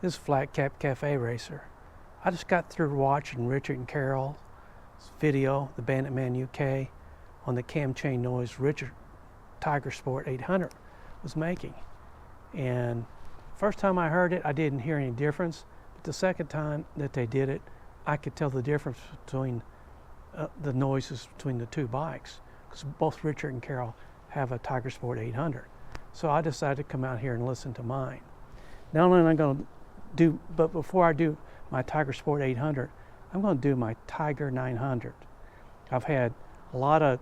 This is Flat Cap Cafe Racer. I just got through watching Richard and Carol's video, the BanditmanUK, on the cam chain noise Richard Tiger Sport 800 was making. And first time I heard it, I didn't hear any difference. But the second time that they did it, I could tell the difference between the noises between the two bikes, because both Richard and Carol have a Tiger Sport 800. So I decided to come out here and listen to mine. Not only am I going to but before I do my Tiger Sport 800, I'm going to do my Tiger 900. I've had a lot of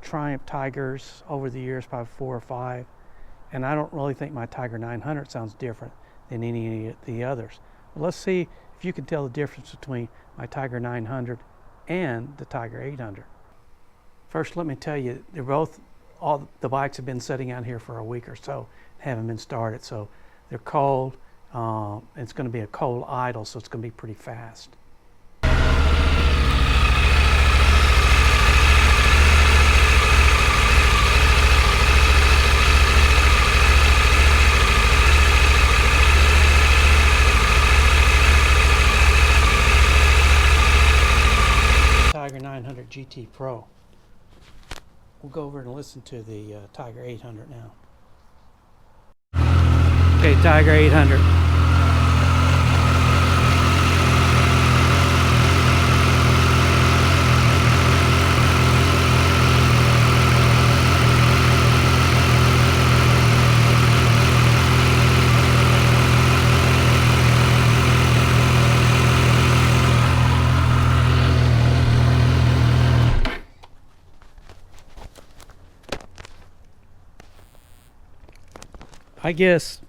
Triumph Tigers over the years, probably 4 or 5, and I don't really think my Tiger 900 sounds different than any of the others. Well, let's see if you can tell the difference between my Tiger 900 and the Tiger 800. First, let me tell you, all the bikes have been sitting out here for a week or so, haven't been started, so they're cold. It's going to be a cold idle, so it's going to be pretty fast. Tiger 900 GT Pro. We'll go over and listen to the Tiger 800 now. Okay, Tiger 800. I guess,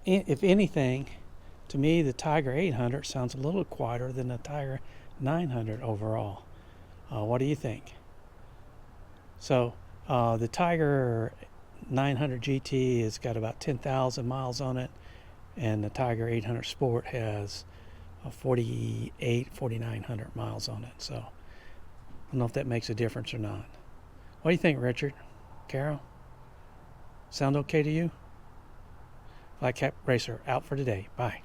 if anything, to me the Tiger 800 sounds a little quieter than the Tiger 900 overall. What do you think? So the Tiger 900 GT has got about 10,000 miles on it, and the Tiger 800 Sport has 4,900 miles on it. So I don't know if that makes a difference or not. What do you think, Richard? Carol? Sound okay to you? Flat Cap Racer out for today. Bye.